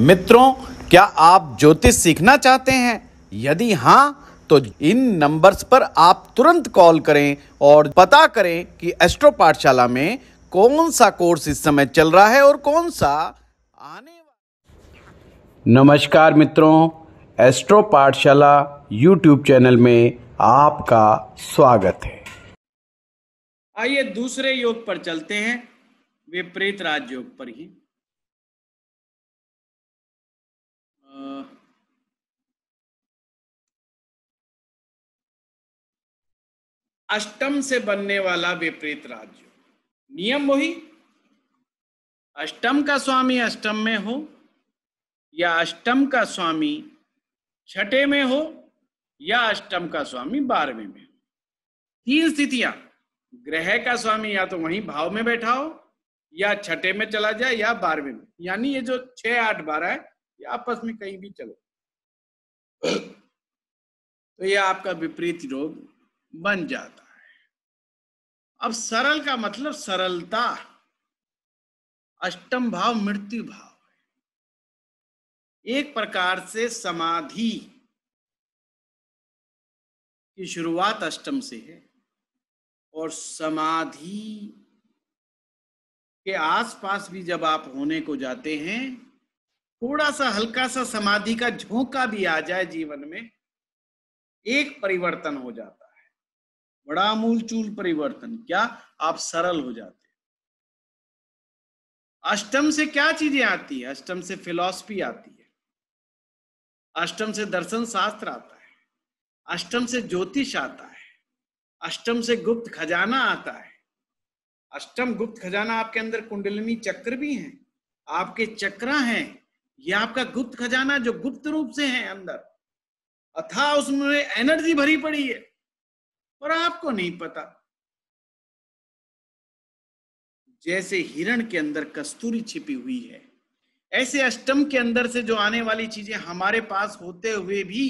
मित्रों, क्या आप ज्योतिष सीखना चाहते हैं? यदि हाँ, तो इन नंबर्स पर आप तुरंत कॉल करें और पता करें कि एस्ट्रो पाठशाला में कौन सा कोर्स इस समय चल रहा है और कौन सा आने वाला। नमस्कार मित्रों, एस्ट्रो पाठशाला यूट्यूब चैनल में आपका स्वागत है। आइए दूसरे योग पर चलते हैं, विपरीत राजयोग पर ही। अष्टम से बनने वाला विपरीत राजयोग। नियम वही, अष्टम का स्वामी अष्टम में हो या अष्टम का स्वामी छठे में हो या अष्टम का स्वामी 12वें में हो। तीन स्थितियां, ग्रह का स्वामी या तो वहीं भाव में बैठा हो या छठे में चला जाए या 12वें में, यानी ये जो 6, 8, 12 है ये आपस में कहीं भी चलो तो ये आपका विपरीत योग बन जाता है। अब सरल का मतलब सरलता। अष्टम भाव मृत्यु भाव है, एक प्रकार से समाधि की शुरुआत अष्टम से है और समाधि के आसपास भी जब आप होने को जाते हैं, थोड़ा सा हल्का सा समाधि का झोंका भी आ जाए जीवन में, एक परिवर्तन हो जाता है, बड़ा आमूलचूल परिवर्तन। क्या? आप सरल हो जाते हैं। अष्टम से क्या चीजें आती है? अष्टम से फिलॉसफी आती है, अष्टम से दर्शन शास्त्र आता है, अष्टम से ज्योतिष आता है, अष्टम से गुप्त खजाना आता है। अष्टम गुप्त खजाना, आपके अंदर कुंडलिनी चक्र भी हैं, आपके चक्र हैं, ये आपका गुप्त खजाना जो गुप्त रूप से है अंदर, अथा उसमें एनर्जी भरी पड़ी है और आपको नहीं पता। जैसे हिरण के अंदर कस्तूरी छिपी हुई है, ऐसे अष्टम के अंदर से जो आने वाली चीजें हमारे पास होते हुए भी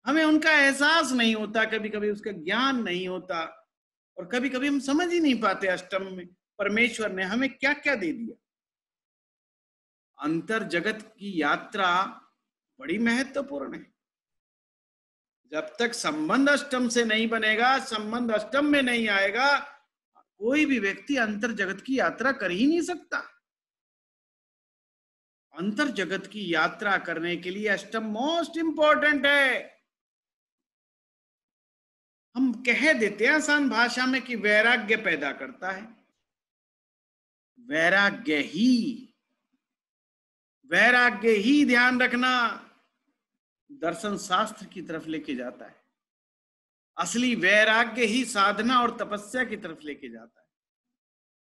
हमें उनका एहसास नहीं होता, कभी कभी उसका ज्ञान नहीं होता और कभी कभी हम समझ ही नहीं पाते अष्टम में परमेश्वर ने हमें क्या क्या दे दिया। अंतर जगत की यात्रा बड़ी महत्वपूर्ण है। जब तक संबंध अष्टम से नहीं बनेगा, संबंध अष्टम में नहीं आएगा, कोई भी व्यक्ति अंतर जगत की यात्रा कर ही नहीं सकता। अंतर जगत की यात्रा करने के लिए अष्टम मोस्ट इंपॉर्टेंट है। हम कह देते हैं आसान भाषा में कि वैराग्य पैदा करता है। वैराग्य ही ध्यान रखना दर्शन शास्त्र की तरफ लेके जाता है। असली वैराग्य ही साधना और तपस्या की तरफ लेके जाता है।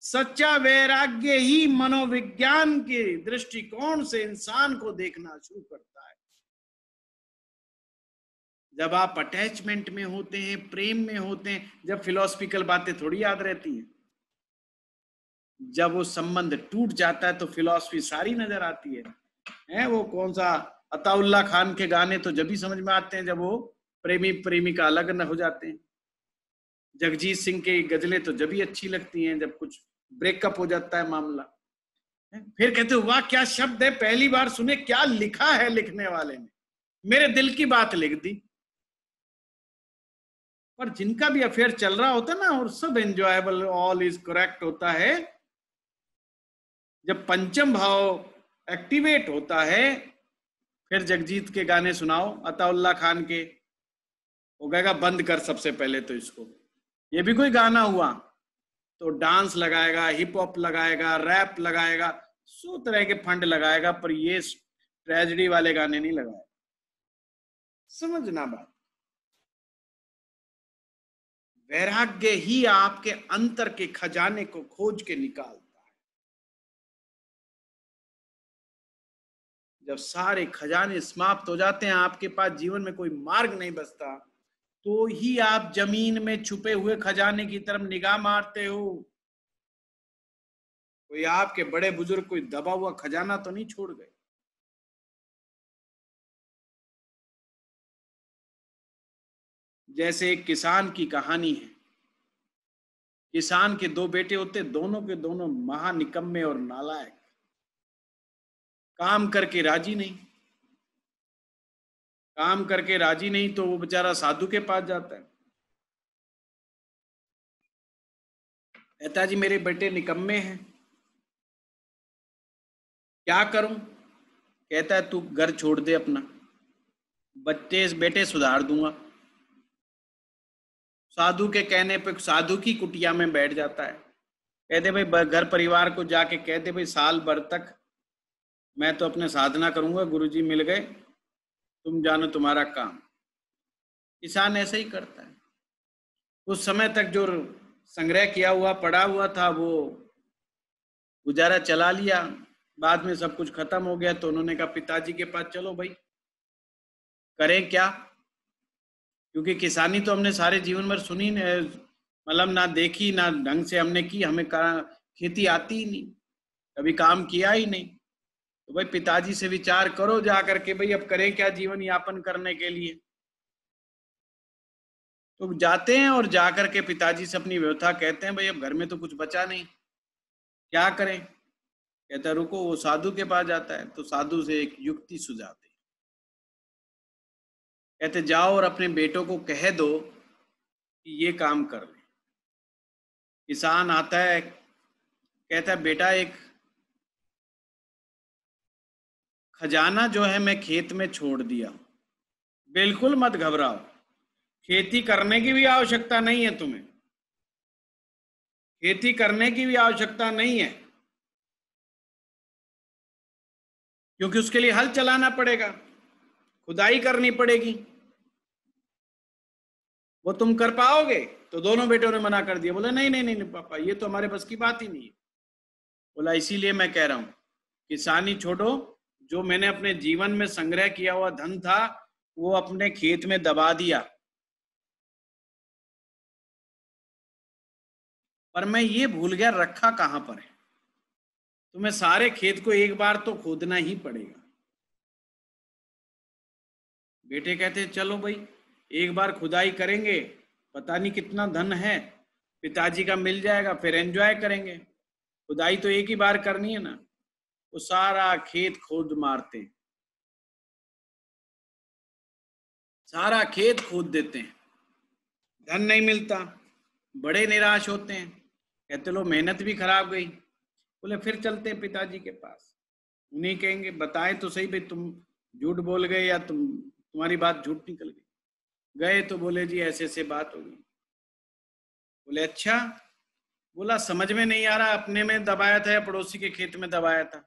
सच्चा वैराग्य ही मनोविज्ञान के दृष्टिकोण से इंसान को देखना शुरू करता है। जब आप अटैचमेंट में होते हैं, प्रेम में होते हैं, जब फिलोसफिकल बातें थोड़ी याद रहती हैं। जब वो संबंध टूट जाता है तो फिलॉसफी सारी नजर आती है। वो कौन सा अताउल्ला खान के गाने तो जब भी समझ में आते हैं जब वो प्रेमी प्रेमिका अलग न हो जाते हैं। जगजीत सिंह के गजलें तो जब भी अच्छी लगती हैं जब कुछ ब्रेकअप हो जाता है मामला। फिर कहते हो वाह क्या शब्द है, पहली बार सुने, क्या लिखा है लिखने वाले ने, मेरे दिल की बात लिख दी। पर जिनका भी अफेयर चल रहा होता है ना, और सब एंजॉयबल, ऑल इज करेक्ट होता है, जब पंचम भाव एक्टिवेट होता है, फिर जगजीत के गाने सुनाओ, अताउल्ला खान के, वो कहेगा बंद कर सबसे पहले तो इसको। ये भी कोई गाना हुआ तो डांस लगाएगा, हिप हॉप लगाएगा, रैप लगाएगा, 100 तरह के फंड लगाएगा, पर ये ट्रेजेडी वाले गाने नहीं लगाएगा। समझना बात। वैराग्य ही आपके अंतर के खजाने को खोज के निकालता है। जब सारे खजाने समाप्त हो जाते हैं, आपके पास जीवन में कोई मार्ग नहीं बचता, तो ही आप जमीन में छुपे हुए खजाने की तरफ निगाह मारते हो। कोई आपके बड़े बुजुर्ग कोई दबा हुआ खजाना तो नहीं छोड़ गए। जैसे एक किसान की कहानी है। किसान के 2 बेटे होते, दोनों के दोनों महानिकम्मे और नालायक। काम करके राजी नहीं, काम करके राजी नहीं तो वो बेचारा साधु के पास जाता है, कहता जी मेरे बेटे निकम्मे हैं, क्या करूं? कहता है तू घर छोड़ दे अपना, बच्चे बेटे सुधार दूंगा। साधु के कहने पे साधु की कुटिया में बैठ जाता है, कहते भाई घर परिवार को जाके कहते भाई साल भर तक मैं तो अपने साधना करूंगा, गुरुजी मिल गए, तुम जानो तुम्हारा काम। किसान ऐसे ही करता है, कुछ समय तक जो संग्रह किया हुआ पड़ा हुआ था वो गुजारा चला लिया, बाद में सब कुछ खत्म हो गया तो उन्होंने कहा पिताजी के पास चलो भाई, करें क्या, क्योंकि किसानी तो हमने सारे जीवन भर सुनी, मतलब ना देखी ना ढंग से हमने की, हमें खेती आती ही नहीं, कभी काम किया ही नहीं। तो भाई पिताजी से विचार करो जा करके भाई अब करें क्या जीवन यापन करने के लिए। तो जाते हैं और जाकर के पिताजी से अपनी व्यथा कहते हैं भाई अब घर में तो कुछ बचा नहीं, क्या करें? कहता रुको, वो साधु के पास जाता है तो साधु से एक युक्ति सुझाते, कहते जाओ और अपने बेटों को कह दो कि ये काम कर ले। किसान आता है, कहता है बेटा एक खजाना जो है मैं खेत में छोड़ दिया, बिल्कुल मत घबराओ, खेती करने की भी आवश्यकता नहीं है तुम्हें, खेती करने की भी आवश्यकता नहीं है, क्योंकि उसके लिए हल चलाना पड़ेगा, खुदाई करनी पड़ेगी, वो तुम कर पाओगे? तो दोनों बेटों ने मना कर दिया, बोले नहीं नहीं नहीं पापा ये तो हमारे बस की बात ही नहीं है। बोला इसीलिए मैं कह रहा हूं किसानी छोड़ो, जो मैंने अपने जीवन में संग्रह किया हुआ धन था वो अपने खेत में दबा दिया, पर मैं ये भूल गया रखा कहां पर है, तुम्हें सारे खेत को एक बार तो खोदना ही पड़ेगा। बेटे कहते चलो भाई एक बार खुदाई करेंगे, पता नहीं कितना धन है पिताजी का मिल जाएगा, फिर एंजॉय करेंगे, खुदाई तो एक ही बार करनी है ना। वो सारा खेत खोद मारते हैं, सारा खेत खोद देते हैं, धन नहीं मिलता, बड़े निराश होते हैं, कहते लो मेहनत भी खराब गई। बोले फिर चलते हैं पिताजी के पास, उन्हीं कहेंगे बताए तो सही भाई तुम झूठ बोल गए या तुम्हारी बात झूठ निकल गई। गए तो बोले जी ऐसे ऐसे बात हो गई। बोले अच्छा, बोला समझ में नहीं आ रहा अपने में दबाया था या पड़ोसी के खेत में दबाया था।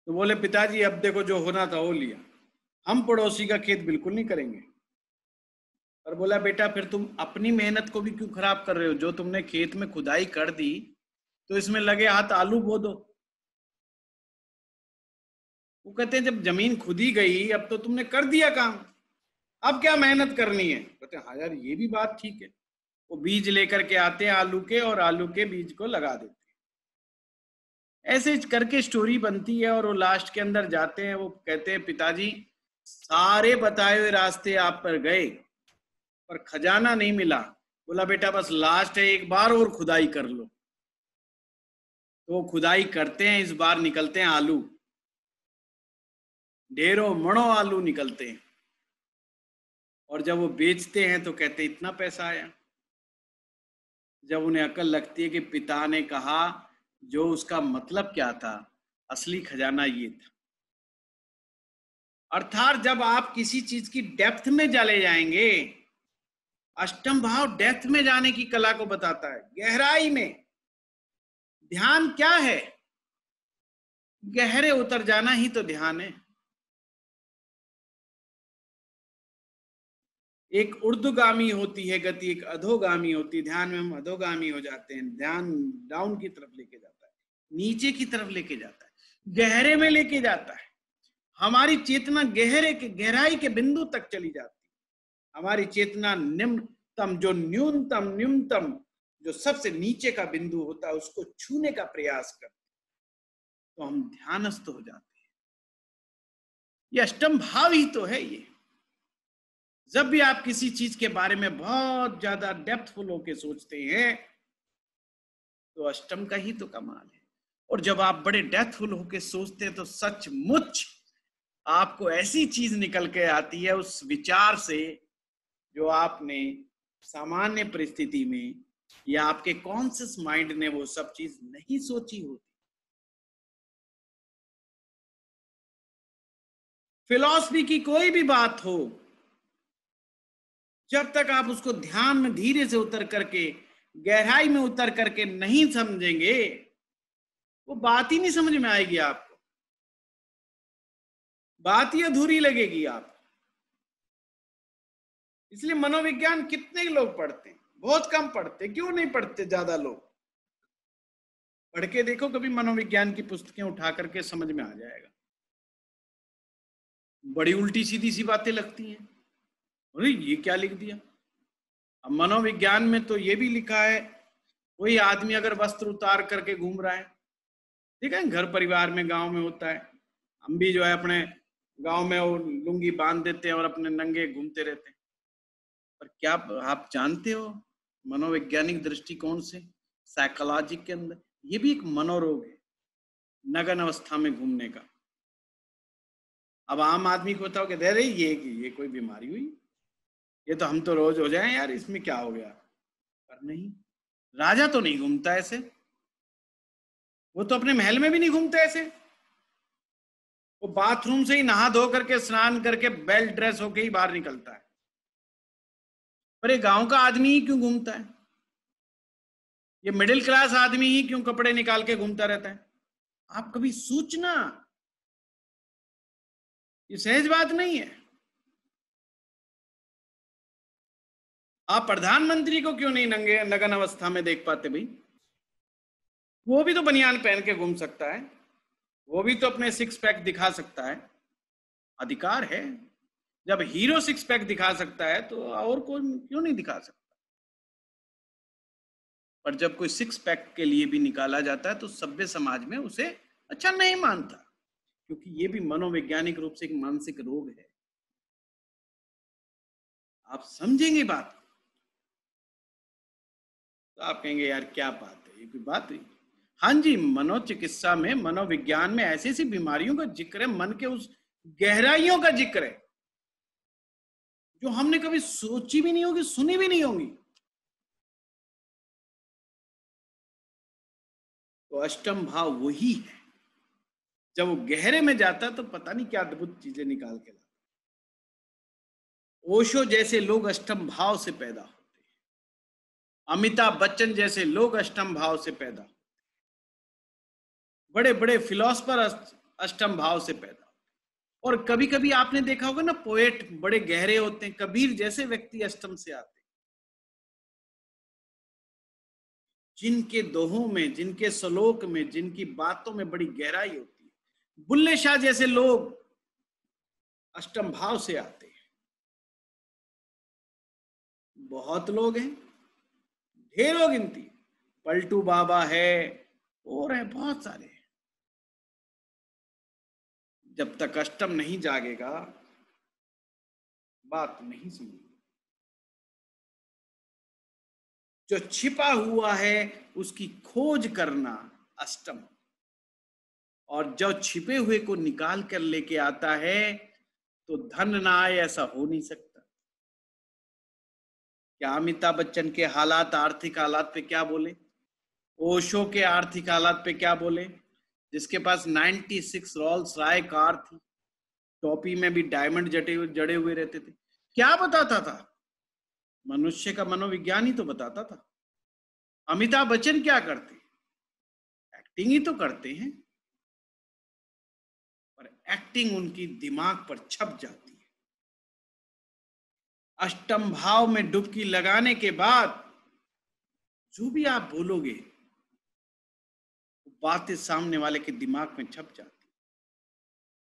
तो बोले पिताजी अब देखो जो होना था हो लिया, हम पड़ोसी का खेत बिल्कुल नहीं करेंगे। और बोला बेटा फिर तुम अपनी मेहनत को भी क्यों खराब कर रहे हो, जो तुमने खेत में खुदाई कर दी तो इसमें लगे हाथ आलू बो दो। वो कहते हैं जब जमीन खुदी गई अब तो तुमने कर दिया काम, अब क्या मेहनत करनी है। कहते हैं हाँ यार ये भी बात ठीक है। वो बीज लेकर के आते हैं आलू के और आलू के बीज को लगा देते हैं, ऐसे करके स्टोरी बनती है। और वो लास्ट के अंदर जाते हैं, वो कहते हैं पिताजी सारे बताए हुए रास्ते आप पर गए पर खजाना नहीं मिला। बोला बेटा बस लास्ट है, एक बार और खुदाई कर लो। तो खुदाई करते हैं, इस बार निकलते हैं आलू, ढेरों मणों आलू निकलते हैं। और जब वो बेचते हैं तो कहते इतना पैसा आया। जब उन्हें अकल लगती है कि पिता ने कहा जो उसका मतलब क्या था, असली खजाना ये था। अर्थात जब आप किसी चीज की डेप्थ में चले जाएंगे, अष्टम भाव डेप्थ में जाने की कला को बताता है, गहराई में। ध्यान क्या है? गहरे उतर जाना ही तो ध्यान है। एक ऊर्ध्वगामी होती है गति, एक अधोगामी होती है। ध्यान में हम अधोगामी हो जाते हैं, ध्यान डाउन की तरफ लेके जाता है, नीचे की तरफ लेके जाता है, गहरे में लेके जाता है। हमारी चेतना गहरे के गहराई के बिंदु तक चली जाती है। हमारी चेतना निम्नतम जो न्यूनतम जो सबसे नीचे का बिंदु होता है उसको छूने का प्रयास करते हैं तो हम ध्यानस्थ हो जाते हैं। ये अष्टम भाव ही तो है। ये जब भी आप किसी चीज के बारे में बहुत ज्यादा डेप्थफुल होके सोचते हैं तो अष्टम का ही तो कमाल है। और जब आप बड़े डेथफुल होके सोचते हैं तो सचमुच आपको ऐसी चीज निकल के आती है उस विचार से जो आपने सामान्य परिस्थिति में या आपके कॉन्शियस माइंड ने वो सब चीज नहीं सोची होती। फिलॉसफी की कोई भी बात हो, जब तक आप उसको ध्यान में धीरे से उतर करके गहराई में उतर करके नहीं समझेंगे, वो बात ही नहीं समझ में आएगी आपको, बात ही अधूरी लगेगी आपको। इसलिए मनोविज्ञान कितने लोग पढ़ते हैं? बहुत कम पढ़ते। क्यों नहीं पढ़ते ज्यादा लोग? पढ़ के देखो कभी मनोविज्ञान की पुस्तकें उठा करके, समझ में आ जाएगा। बड़ी उल्टी सीधी सी बातें लगती हैं, अरे ये क्या लिख दिया। अब मनोविज्ञान में तो ये भी लिखा है, कोई आदमी अगर वस्त्र उतार करके घूम रहा है, ठीक है, घर परिवार में गांव में होता है, हम भी जो है अपने गांव में वो लुंगी बांध देते हैं और अपने नंगे घूमते रहते हैं। पर क्या आप जानते हो मनोवैज्ञानिक दृष्टिकोण से, साइकोलॉजी के अंदर ये भी एक मनोरोग है, नग्न अवस्था में घूमने का। अब आम आदमी को बताओ कि अरे ये कोई बीमारी हुई, ये तो हम तो रोज हो जाए यार, इसमें क्या हो गया। पर नहीं, राजा तो नहीं घूमता ऐसे, वो तो अपने महल में भी नहीं घूमता ऐसे, वो बाथरूम से ही नहा धो करके स्नान करके वेल ड्रेस होके ही बाहर निकलता है। पर ये गांव का आदमी ही क्यों घूमता है? ये मिडिल क्लास आदमी ही क्यों कपड़े निकाल के घूमता रहता है? आप कभी सोचना, ये सहज बात नहीं है। आप प्रधानमंत्री को क्यों नहीं नंगे नग्न अवस्था में देख पाते भाई? वो भी तो बनियान पहन के घूम सकता है, वो भी तो अपने सिक्स पैक दिखा सकता है, अधिकार है। जब हीरो सिक्स पैक दिखा सकता है तो और कोई क्यों नहीं दिखा सकता? पर जब कोई सिक्स पैक के लिए भी निकाला जाता है तो सभ्य समाज में उसे अच्छा नहीं मानता, क्योंकि ये भी मनोवैज्ञानिक रूप से एक मानसिक रोग है। आप समझेंगे बात तो आप कहेंगे यार क्या बात है, ये कोई बात हुई। हाँ जी, मनोचिकित्सा में, मनोविज्ञान में ऐसी ऐसी बीमारियों का जिक्र है, मन के उस गहराइयों का जिक्र है जो हमने कभी सोची भी नहीं होगी, सुनी भी नहीं होगी। तो अष्टम भाव वही है, जब वो गहरे में जाता है तो पता नहीं क्या अद्भुत चीजें निकाल के लाता। ओशो जैसे लोग अष्टम भाव से पैदा होते हैं, अमिताभ बच्चन जैसे लोग अष्टम भाव से पैदा होते हैं, बड़े बड़े फिलोसफर अष्टम भाव से पैदा होते हैं। और कभी कभी आपने देखा होगा ना, पोएट बड़े गहरे होते हैं, कबीर जैसे व्यक्ति अष्टम से आते हैं, जिनके दोहों में, जिनके श्लोक में, जिनकी बातों में बड़ी गहराई होती है। बुल्ले शाह जैसे लोग अष्टम भाव से आते हैं। बहुत लोग हैं, ढेरों गिनती, पलटू बाबा है और है बहुत सारे। जब तक अष्टम नहीं जागेगा बात नहीं सुनेगी। जो छिपा हुआ है उसकी खोज करना अष्टम, और जो छिपे हुए को निकाल कर लेके आता है तो धन ना आए, ऐसा हो नहीं सकता। क्या अमिताभ बच्चन के हालात, आर्थिक हालात पे क्या बोले? ओशो के आर्थिक हालात पे क्या बोले? जिसके पास 96 रोल्स रॉय कार थी, टोपी में भी डायमंड जड़े हुए रहते थे, क्या बताता था? मनुष्य का मनोविज्ञान ही तो बताता था। अमिताभ बच्चन क्या करते? एक्टिंग ही तो करते हैं, पर एक्टिंग उनकी दिमाग पर छप जाती है। अष्टम भाव में डुबकी लगाने के बाद जो भी आप बोलोगे बातें सामने वाले के दिमाग में छप जाती।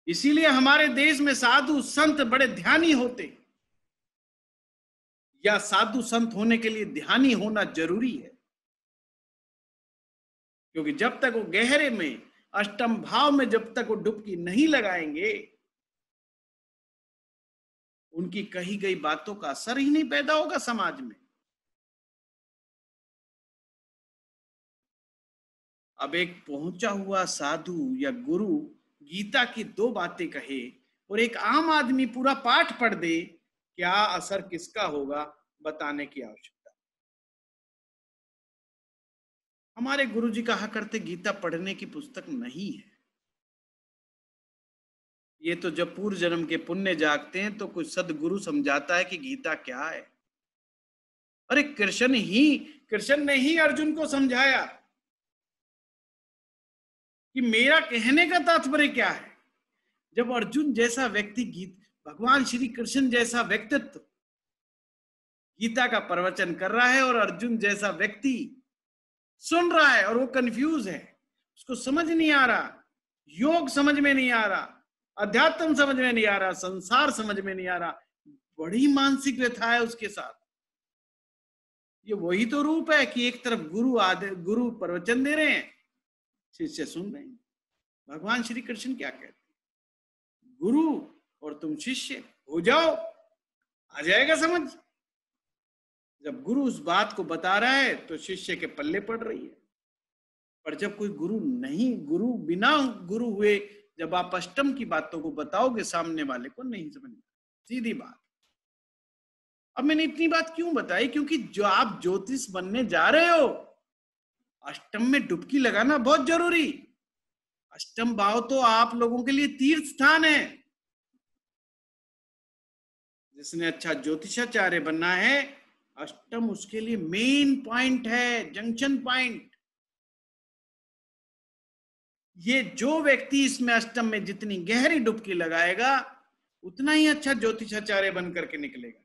इसीलिए हमारे देश में साधु संत बड़े ध्यानी होते, या साधु संत होने के लिए ध्यानी होना जरूरी है, क्योंकि जब तक वो गहरे में अष्टम भाव में जब तक वो डुबकी नहीं लगाएंगे, उनकी कही गई बातों का असर ही नहीं पैदा होगा समाज में। अब एक पहुंचा हुआ साधु या गुरु गीता की 2 बातें कहे और एक आम आदमी पूरा पाठ पढ़ दे, क्या असर किसका होगा बताने की आवश्यकता। हमारे गुरुजी कहा करते गीता पढ़ने की पुस्तक नहीं है, ये तो जब पूर्व जन्म के पुण्य जागते हैं तो कुछ सदगुरु समझाता है कि गीता क्या है। अरे कृष्ण ने ही अर्जुन को समझाया कि मेरा कहने का तात्पर्य क्या है। जब अर्जुन जैसा व्यक्ति भगवान श्री कृष्ण जैसा व्यक्तित्व गीता का प्रवचन कर रहा है और अर्जुन जैसा व्यक्ति सुन रहा है और वो कंफ्यूज है, उसको समझ नहीं आ रहा, योग समझ में नहीं आ रहा, अध्यात्म समझ में नहीं आ रहा, संसार समझ में नहीं आ रहा, बड़ी मानसिक व्यथा है उसके साथ। ये वही तो रूप है कि एक तरफ गुरु प्रवचन दे रहे हैं, शिष्य सुन रहे हैं। भगवान श्री कृष्ण क्या कहते हैं, गुरु और तुम शिष्य हो जाओ, आ जाएगा समझ। जब गुरु उस बात को बता रहा है तो शिष्य के पल्ले पड़ रही है। पर जब कोई गुरु बिना गुरु हुए जब आप अष्टम की बातों को बताओगे सामने वाले को नहीं समझ, सीधी बात। अब मैंने इतनी बात क्यों बताई, क्योंकि जो आप ज्योतिष बनने जा रहे हो, अष्टम में डुबकी लगाना बहुत जरूरी। अष्टम भाव तो आप लोगों के लिए तीर्थ स्थान है। जिसने अच्छा ज्योतिषाचार्य बनना है, अष्टम उसके लिए मेन पॉइंट है, जंक्शन पॉइंट। ये जो व्यक्ति इसमें अष्टम में जितनी गहरी डुबकी लगाएगा उतना ही अच्छा ज्योतिषाचार्य बन करके निकलेगा,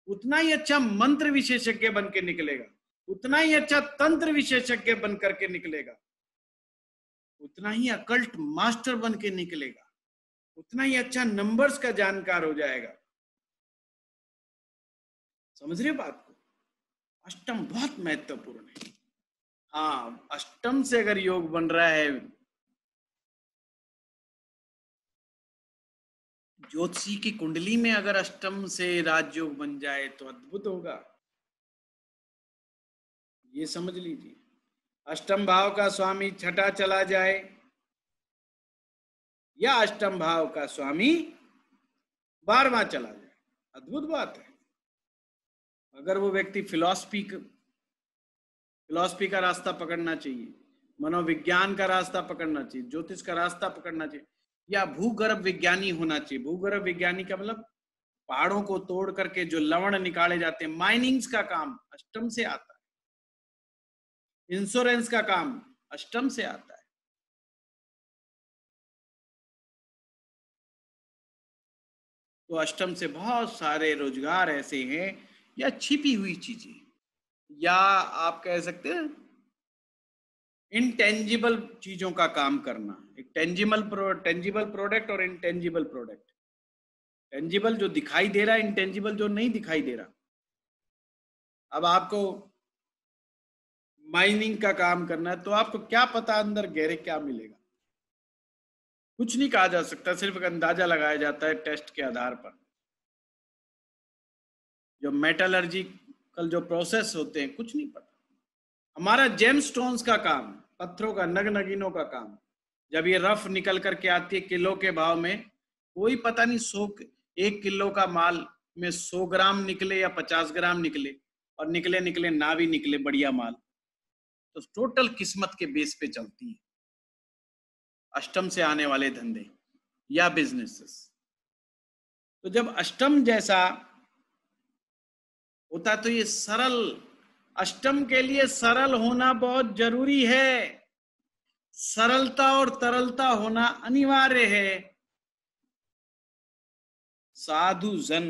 उतना ही अच्छा मंत्र विशेषज्ञ बन के निकलेगा, उतना ही अच्छा तंत्र विशेषज्ञ बन करके निकलेगा, उतना ही अकल्ट मास्टर बन के निकलेगा, उतना ही अच्छा नंबर्स का जानकार हो जाएगा। समझ रहे बात को? अष्टम बहुत महत्वपूर्ण है। हाँ, अष्टम से अगर योग बन रहा है, ज्योतिषी की कुंडली में अगर अष्टम से राजयोग बन जाए तो अद्भुत होगा। ये समझ लीजिए, अष्टम भाव का स्वामी छठा चला जाए या अष्टम भाव का स्वामी 12वां चला जाए, अद्भुत बात है। अगर वो व्यक्ति फिलॉसफी का रास्ता पकड़ना चाहिए, मनोविज्ञान का रास्ता पकड़ना चाहिए, ज्योतिष का रास्ता पकड़ना चाहिए, या भूगर्भ विज्ञानी होना चाहिए। भूगर्भ विज्ञानी का मतलब पहाड़ों को तोड़ करके जो लवण निकाले जाते हैं, माइनिंग्स का काम अष्टम से आता है, इंश्योरेंस का काम अष्टम से आता है। तो अष्टम से बहुत सारे रोजगार ऐसे हैं, या छिपी हुई चीजें, या आप कह सकते हैं इंटेंजिबल चीजों का काम करना। एक टेंजिबल प्रोडक्ट और इंटेंजिबल प्रोडक्ट। टेंजिबल जो दिखाई दे रहा है, इंटेंजिबल जो नहीं दिखाई दे रहा। अब आपको माइनिंग का काम करना है तो आपको क्या पता अंदर गहरे क्या मिलेगा, कुछ नहीं कहा जा सकता, सिर्फ एक अंदाजा लगाया जाता है टेस्ट के आधार पर। जो मेटलर्जिकल जो प्रोसेस होते हैं, कुछ नहीं पता। हमारा जेमस्टोन्स का काम, पत्थरों का, नगनगीनों का काम, जब ये रफ निकल करके आती है किलो के भाव में, कोई पता नहीं 1 किलो का माल में 100 ग्राम निकले या 50 ग्राम निकले, और निकले ना भी निकले बढ़िया माल, तो टोटल किस्मत के बेस पे चलती है अष्टम से आने वाले धंधे या बिजनेसेस। तो जब अष्टम जैसा होता तो ये सरल, अष्टम के लिए सरल होना बहुत जरूरी है। सरलता और तरलता होना अनिवार्य है। साधु जन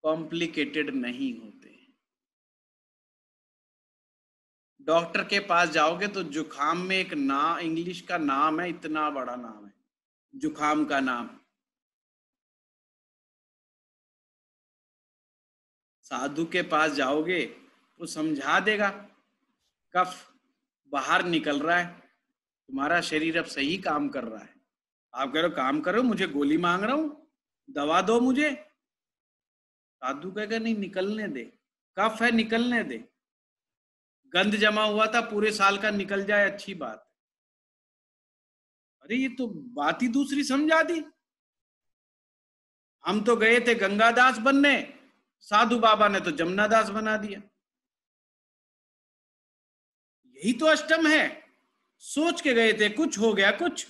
कॉम्प्लिकेटेड नहीं होते। डॉक्टर के पास जाओगे तो जुखाम में एक इंग्लिश का नाम है, इतना बड़ा नाम है जुखाम का नाम। साधु के पास जाओगे वो समझा देगा, कफ बाहर निकल रहा है, तुम्हारा शरीर अब सही काम कर रहा है। आप कह रहे हो काम करो, मुझे गोली मांग रहा हूं, दवा दो मुझे। साधु कहेगा नहीं, निकलने दे, कफ है निकलने दे, गंद जमा हुआ था, पूरे साल का निकल जाए अच्छी बात। अरे ये तो बात ही दूसरी समझा दी। हम तो गए थे गंगादास बनने, साधु बाबा ने तो जमुनादास बना दिया। यही तो अष्टम है। सोच के गए थे, कुछ हो गया कुछ।